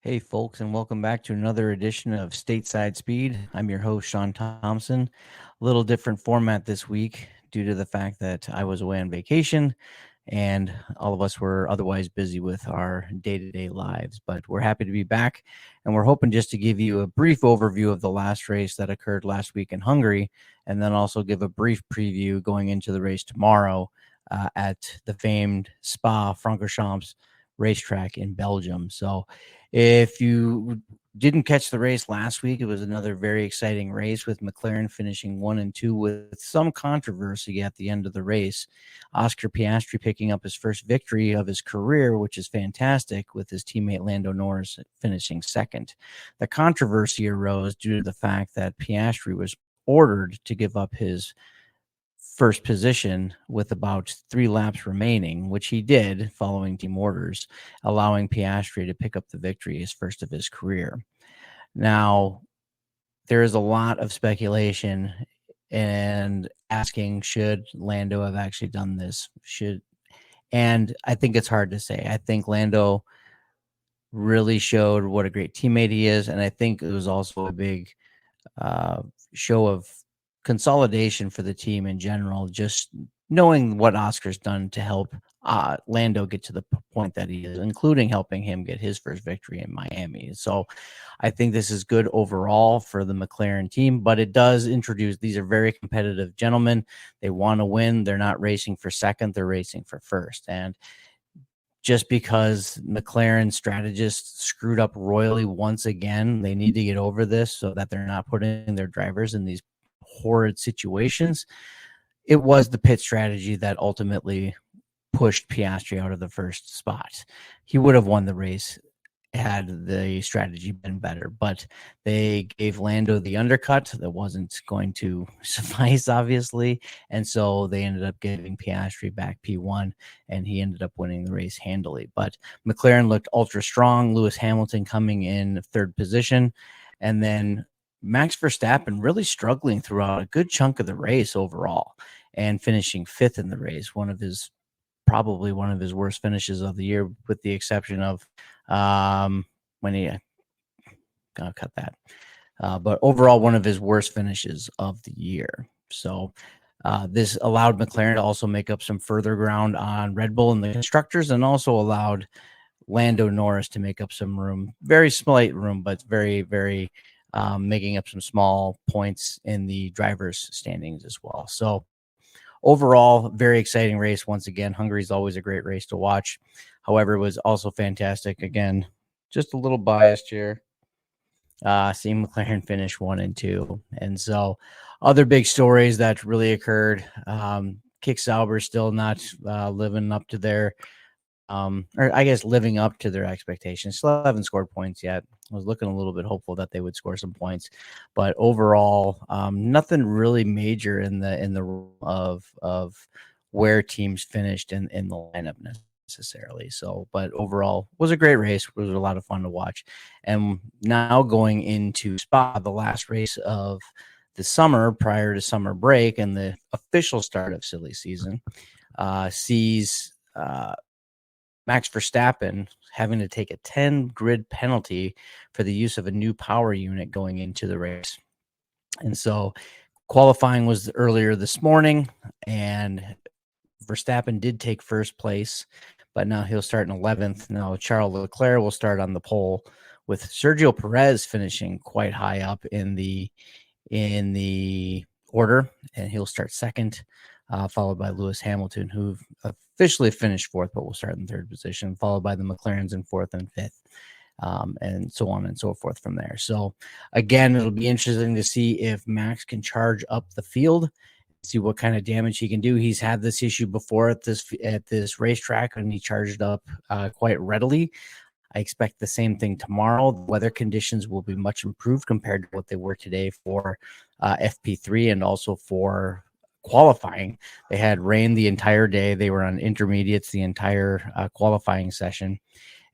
Hey, folks, and welcome back to another edition of Stateside Speed. I'm your host, Shaun Thompson. A little different format this week due to the fact that I was away on vacation and all of us were otherwise busy with our day-to-day lives. But we're happy to be back, and we're hoping just to give you a brief overview of the last race that occurred last week in Hungary, and then also give a brief preview going into the race tomorrow at the famed Spa-Francorchamps racetrack in Belgium. So if you didn't catch the race last week, it was another very exciting race with McLaren finishing 1 and 2 with some controversy at the end of the race. Oscar Piastri picking up his first victory of his career, which is fantastic, with his teammate Lando Norris finishing second. The controversy arose due to the fact that Piastri was ordered to give up his first position with about 3 laps remaining, which he did following team orders, allowing Piastri to pick up the victory, his first of his career. Now, there is a lot of speculation and asking, should Lando have actually done this? And I think it's hard to say. I think Lando really showed what a great teammate he is, and I think it was also a big show of consolidation for the team in general, just knowing what Oscar's done to help Lando get to the point that he is, including helping him get his first victory in Miami. So I think this is good overall for the McLaren team, but it does introduce, these are very competitive gentlemen. They want to win. They're not racing for second, they're racing for first. And just because McLaren strategists screwed up royally once again, they need to get over this so that they're not putting their drivers in these horrid situations. It was the pit strategy that ultimately pushed Piastri out of the first spot. He would have won the race had the strategy been better, but they gave Lando the undercut that wasn't going to suffice, obviously, and so they ended up giving Piastri back P1, and he ended up winning the race handily. But McLaren looked ultra strong, Lewis Hamilton coming in third position, and then Max Verstappen really struggling throughout a good chunk of the race overall and finishing fifth in the race, probably one of his worst finishes of the year, with the exception of when he gonna cut that. But overall, one of his worst finishes of the year. So this allowed McLaren to also make up some further ground on Red Bull and the constructors, and also allowed Lando Norris to make up some room, very slight room, but very, very making up some small points in the drivers' standings as well. So overall, very exciting race. Once again, Hungary is always a great race to watch. However, it was also fantastic. Again, just a little biased here. Seeing McLaren finish 1 and 2. And so other big stories that really occurred. Kick Sauber still not living up to their living up to their expectations. Still haven't scored points yet. I was looking a little bit hopeful that they would score some points, but overall, nothing really major in the of where teams finished in the lineup necessarily. So, but overall, was a great race. It was a lot of fun to watch. And now going into Spa, the last race of the summer prior to summer break and the official start of silly season, sees Max Verstappen having to take a 10 grid penalty for the use of a new power unit going into the race. And so qualifying was earlier this morning, and Verstappen did take first place, but now he'll start in 11th. Now Charles Leclerc will start on the pole, with Sergio Perez finishing quite high up in the order, and he'll start second, followed by Lewis Hamilton, who officially finished fourth, but will start in third position, followed by the McLarens in fourth and fifth, and so on and so forth from there. So again, it'll be interesting to see if Max can charge up the field, see what kind of damage he can do. He's had this issue before at this racetrack, and he charged up quite readily. I expect the same thing tomorrow. The weather conditions will be much improved compared to what they were today for FP3 and also for qualifying. They had rain the entire day. They were on intermediates the entire qualifying session.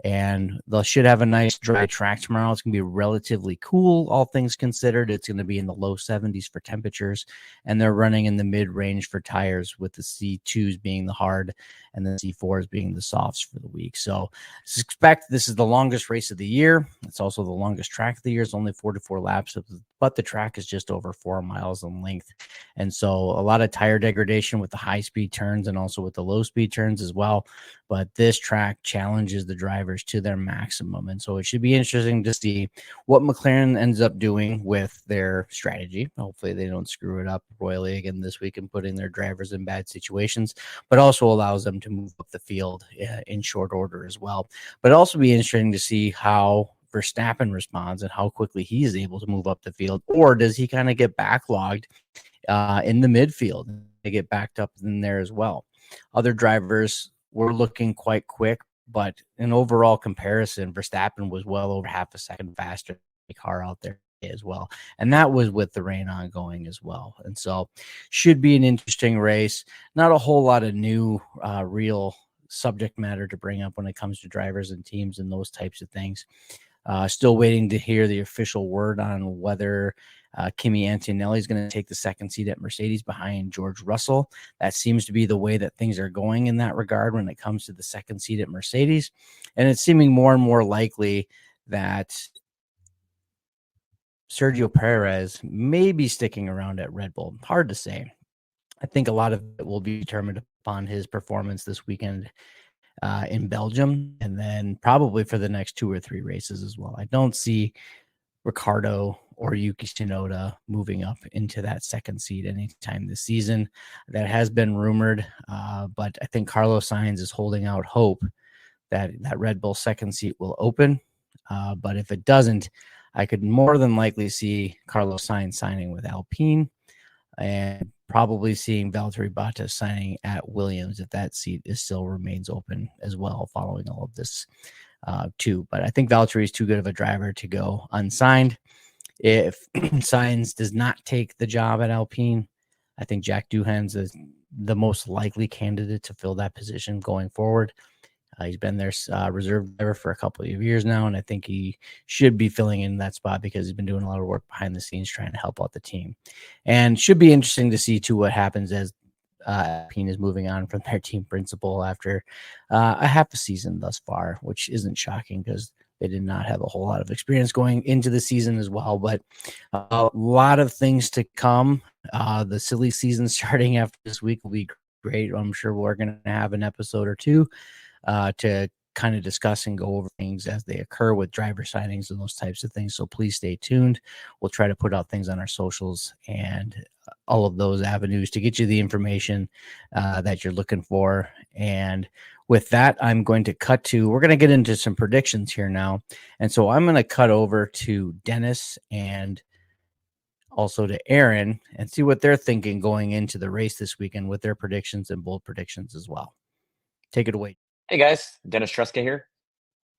and they should have a nice dry track tomorrow. It's going to be relatively cool, all things considered. It's going to be in the low 70s for temperatures, and they're running in the mid-range for tires, with the C2s being the hard and the C4s being the softs for the week. So expect this is the longest race of the year. It's also the longest track of the year. It's only 44 laps, but the track is just over 4 miles in length. And so a lot of tire degradation with the high-speed turns and also with the low-speed turns as well. But this track challenges the drivers to their maximum. And so it should be interesting to see what McLaren ends up doing with their strategy. Hopefully they don't screw it up royally again this week and putting their drivers in bad situations, but also allows them to move up the field in short order as well. But it'll also be interesting to see how Verstappen responds and how quickly he is able to move up the field, or does he kind of get backlogged in the midfield? They get backed up in there as well. Other drivers were looking quite quick, but in overall comparison, Verstappen was well over half a second faster than the car out there as well. And that was with the rain ongoing as well. And so should be an interesting race. Not a whole lot of new real subject matter to bring up when it comes to drivers and teams and those types of things. Still waiting to hear the official word on whether Kimi Antonelli is going to take the second seat at Mercedes behind George Russell. That seems to be the way that things are going in that regard when it comes to the second seat at Mercedes. And it's seeming more and more likely that Sergio Perez may be sticking around at Red Bull. Hard to say. I think a lot of it will be determined upon his performance this weekend in Belgium, and then probably for the next 2 or 3 races as well. I don't see Ricardo or Yuki Tsunoda moving up into that second seat anytime this season. That has been rumored, but I think Carlos Sainz is holding out hope that that Red Bull second seat will open. But if it doesn't, I could more than likely see Carlos Sainz signing with Alpine, and probably seeing Valtteri Bottas signing at Williams if that seat still remains open as well following all of this too. But I think Valtteri is too good of a driver to go unsigned. If Sainz does not take the job at Alpine, I think Jack Doohan's is the most likely candidate to fill that position going forward. He's been their reserve driver for a couple of years now, and I think he should be filling in that spot because he's been doing a lot of work behind the scenes trying to help out the team. And should be interesting to see, too, what happens as Alpine is moving on from their team principal after a half a season thus far, which isn't shocking because they did not have a whole lot of experience going into the season as well. But a lot of things to come. The silly season starting after this week will be great. I'm sure we're going to have an episode or two to kind of discuss and go over things as they occur with driver signings and those types of things. So please stay tuned. We'll try to put out things on our socials and all of those avenues to get you the information that you're looking for. And with that, we're going to get into some predictions here now. And so I'm going to cut over to Dennis and also to Aaron and see what they're thinking going into the race this weekend with their predictions and bold predictions as well. Take it away. Hey guys, Dennis Truska here,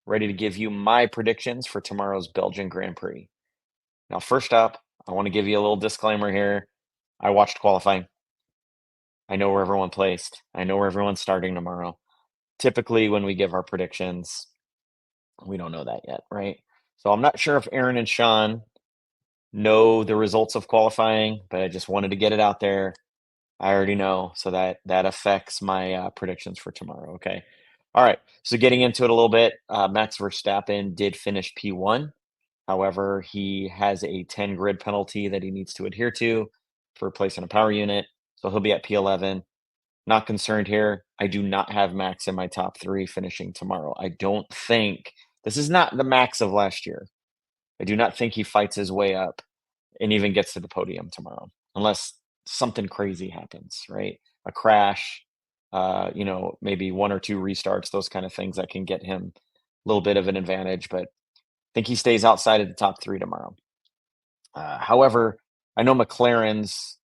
ready to give you my predictions for tomorrow's Belgian Grand Prix. Now, first up, I want to give you a little disclaimer here. I watched qualifying. I know where everyone placed. I know where everyone's starting tomorrow. Typically, when we give our predictions, we don't know that yet, right? So I'm not sure if Aaron and Shaun know the results of qualifying, but I just wanted to get it out there. I already know, so that affects my predictions for tomorrow. Okay. All right. So getting into it a little bit, Max Verstappen did finish P1. However, he has a 10 grid penalty that he needs to adhere to for placing a power unit. So he'll be at P11. Not concerned here. I do not have Max in my top 3 finishing tomorrow. I don't think this is not the Max of last year. I do not think he fights his way up and even gets to the podium tomorrow, unless something crazy happens, right? A crash, maybe 1 or 2 restarts, those kind of things that can get him a little bit of an advantage. But I think he stays outside of the top 3 tomorrow. However, I know McLaren's,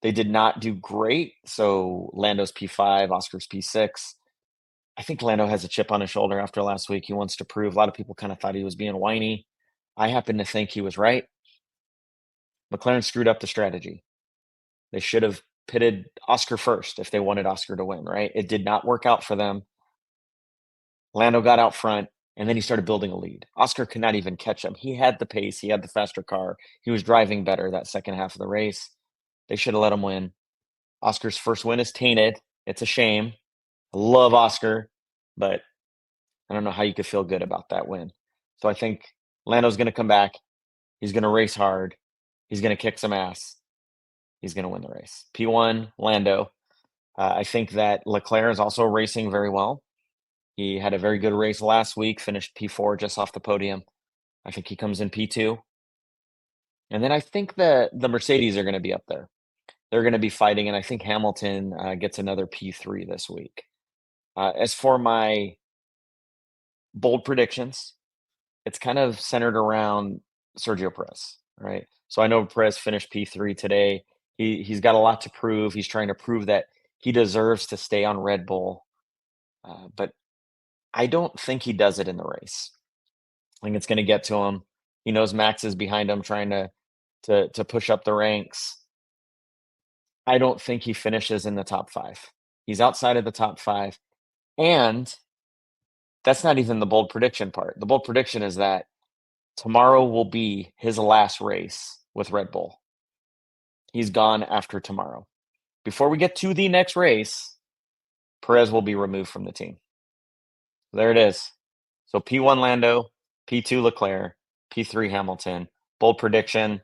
they did not do great. So Lando's P5, Oscar's P6. I think Lando has a chip on his shoulder after last week. He wants to prove. A lot of people kind of thought he was being whiny. I happen to think he was right. McLaren screwed up the strategy. They should have pitted Oscar first if they wanted Oscar to win, right? It did not work out for them. Lando got out front, and then he started building a lead. Oscar could not even catch him. He had the pace. He had the faster car. He was driving better that second half of the race. They should have let him win. Oscar's first win is tainted. It's a shame. I love Oscar, but I don't know how you could feel good about that win. So I think Lando's going to come back. He's going to race hard. He's going to kick some ass. He's going to win the race. P1, Lando. I think that Leclerc is also racing very well. He had a very good race last week, finished P4 just off the podium. I think he comes in P2. And then I think the Mercedes are going to be up there. They're going to be fighting, and I think Hamilton gets another P3 this week. As for my bold predictions, it's kind of centered around Sergio Perez, right? So I know Perez finished P3 today. He's got a lot to prove. He's trying to prove that he deserves to stay on Red Bull. But I don't think he does it in the race. I think it's going to get to him. He knows Max is behind him trying to push up the ranks. I don't think he finishes in the top 5. He's outside of the top 5. And that's not even the bold prediction part. The bold prediction is that tomorrow will be his last race with Red Bull. He's gone after tomorrow. Before we get to the next race, Perez will be removed from the team. There it is. So P1 Lando, P2 Leclerc, P3 Hamilton. Bold prediction,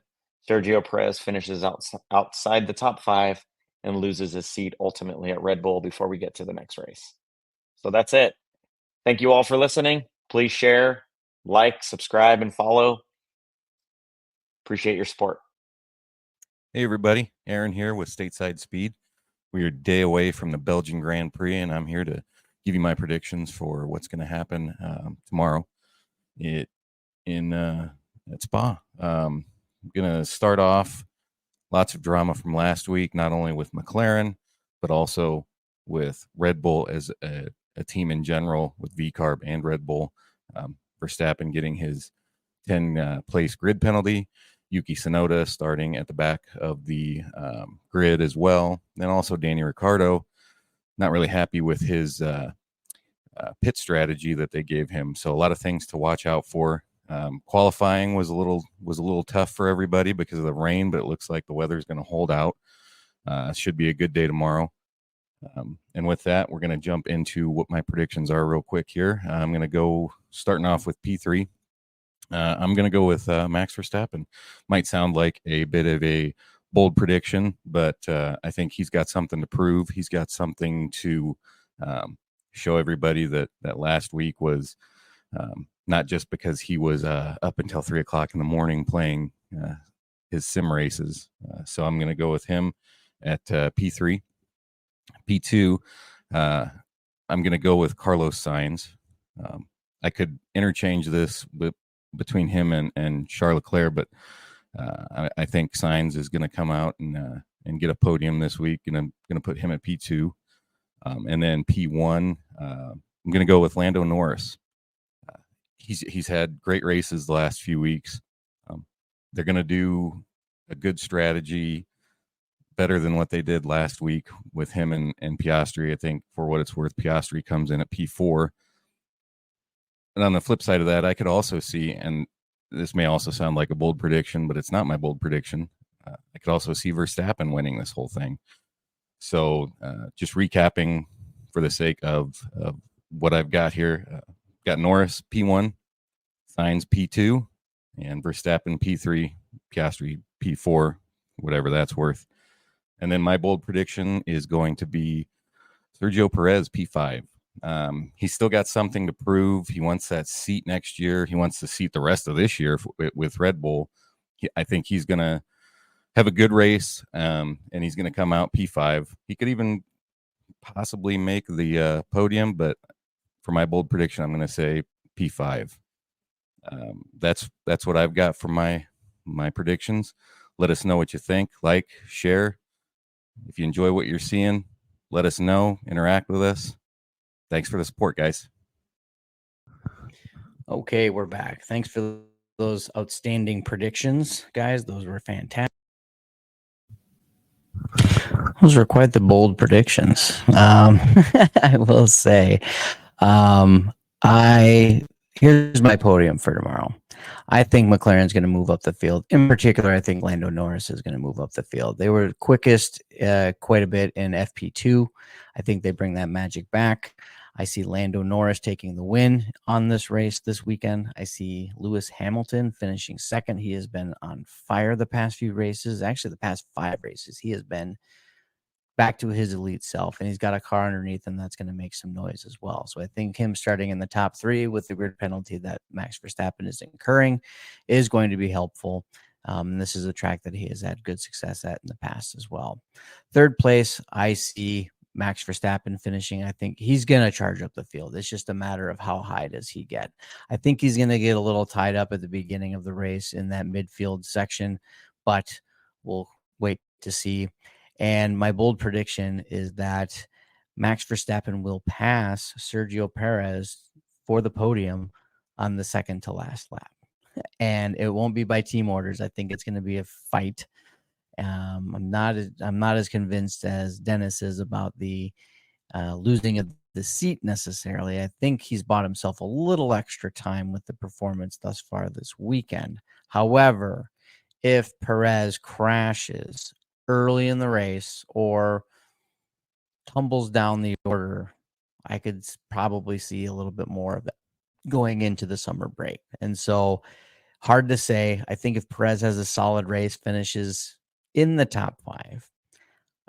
Sergio Perez finishes outside the top 5 and loses his seat ultimately at Red Bull before we get to the next race. So that's it. Thank you all for listening. Please share, like, subscribe, and follow. Appreciate your support. Hey everybody, Aaron here with Stateside Speed. We are a day away from the Belgian Grand Prix, and I'm here to give you my predictions for what's going to happen tomorrow at Spa. I'm going to start off lots of drama from last week, not only with McLaren, but also with Red Bull as a team in general, with VCARB and Red Bull. Verstappen getting his 10-place grid penalty. Yuki Tsunoda starting at the back of the grid as well. And also Danny Ricciardo, not really happy with his pit strategy that they gave him. So a lot of things to watch out for. Qualifying was a little tough for everybody because of the rain, but it looks like the weather is going to hold out. Should be a good day tomorrow. And with that, we're going to jump into what my predictions are real quick here. I'm going to go starting off with P3. I'm going to go with Max Verstappen. Might sound like a bit of a bold prediction, but I think he's got something to prove. He's got something to show everybody that last week was not just because he was up until 3 o'clock in the morning playing his sim races. So I'm going to go with him at P3. P2, I'm going to go with Carlos Sainz. I could interchange this between him and Charles Leclerc, but I think Sainz is going to come out and get a podium this week, and I'm going to put him at P2. And then P1, I'm going to go with Lando Norris. He's had great races the last few weeks. They're going to do a good strategy, better than what they did last week with him and Piastri. I think for what it's worth, Piastri comes in at P4. And on the flip side of that, I could also see, and this may also sound like a bold prediction, but it's not my bold prediction. I could also see Verstappen winning this whole thing. So just recapping for the sake of what I've got here, got Norris P1, Sainz P2, and Verstappen P3, Piastri P4, whatever that's worth. And then my bold prediction is going to be Sergio Perez P5. He's still got something to prove. He wants that seat next year. He wants the seat the rest of this year with Red Bull. I think he's going to have a good race, and he's going to come out P5. He could even possibly make the podium, but for my bold prediction, I'm going to say P5. That's what I've got for my predictions. Let us know what you think. Like, share. If you enjoy what you're seeing, let us know. Interact with us. Thanks for the support, guys. Okay, we're back. Thanks for those outstanding predictions, guys. Those were fantastic. Those were quite the bold predictions. I will say, Here's my podium for tomorrow. I think McLaren's going to move up the field. In particular, I think Lando Norris is going to move up the field. They were quickest quite a bit in FP2. I think they bring that magic back. I see Lando Norris taking the win on this race this weekend. I see Lewis Hamilton finishing second. He has been on fire the past few races. Actually, the past 5 races, he has been back to his elite self, and he's got a car underneath him that's going to make some noise as well. So I think him starting in the top 3 with the grid penalty that Max Verstappen is incurring is going to be helpful. This is a track that he has had good success at in the past as well. Third place, I see Max Verstappen finishing. I think he's going to charge up the field. It's just a matter of how high does he get. I think he's going to get a little tied up at the beginning of the race in that midfield section, but we'll wait to see. And my bold prediction is that Max Verstappen will pass Sergio Perez for the podium on the second to last lap. And it won't be by team orders. I think it's going to be a fight. I'm not as convinced as Dennis is about the losing of the seat necessarily. I think he's bought himself a little extra time with the performance thus far this weekend. However, if Perez crashes early in the race or tumbles down the order, I could probably see a little bit more of that going into the summer break. And so hard to say. I think if Perez has a solid race, finishes in the top 5,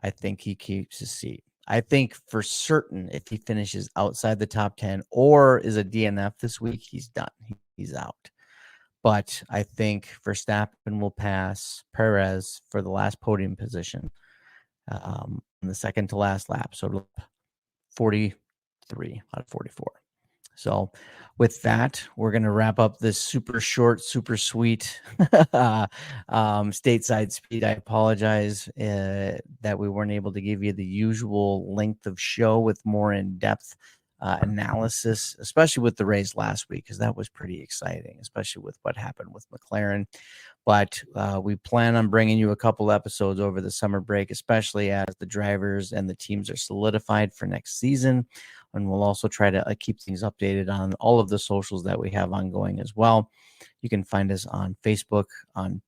I think he keeps his seat. I think for certain if he finishes outside the top 10 or is a DNF this week, he's done. He's out. But I think Verstappen will pass Perez for the last podium position in the second to last lap. So 43 out of 44. So with that, we're going to wrap up this super short, super sweet stateside speed. I apologize that we weren't able to give you the usual length of show with more in-depth analysis, especially with the race last week, because that was pretty exciting, especially with what happened with McLaren. But we plan on bringing you a couple episodes over the summer break, especially as the drivers and the teams are solidified for next season. And we'll also try to keep things updated on all of the socials that we have ongoing as well. You can find us on Facebook, on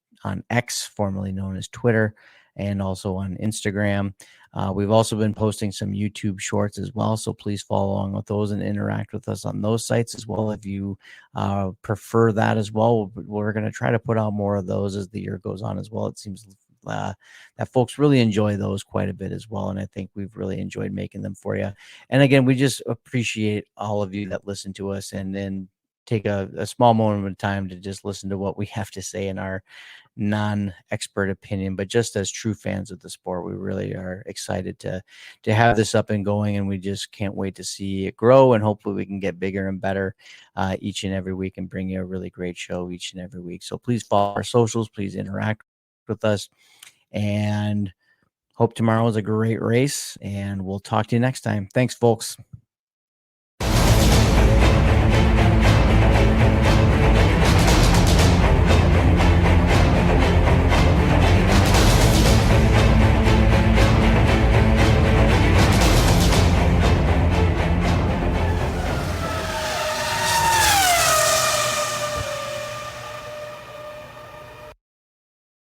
X, formerly known as Twitter, and also on Instagram. We've also been posting some YouTube shorts as well, so please follow along with those and interact with us on those sites as well. If you prefer that as well, we're going to try to put out more of those as the year goes on as well. It seems that folks really enjoy those quite a bit as well, and I think we've really enjoyed making them for you. And again, we just appreciate all of you that listen to us and take a small moment of time to just listen to what we have to say in our non-expert opinion, but just as true fans of the sport, we really are excited to have this up and going, and we just can't wait to see it grow, and hopefully we can get bigger and better each and every week and bring you a really great show each and every week. So please follow our socials, please interact with us, and hope tomorrow is a great race, and we'll talk to you next time. Thanks, folks.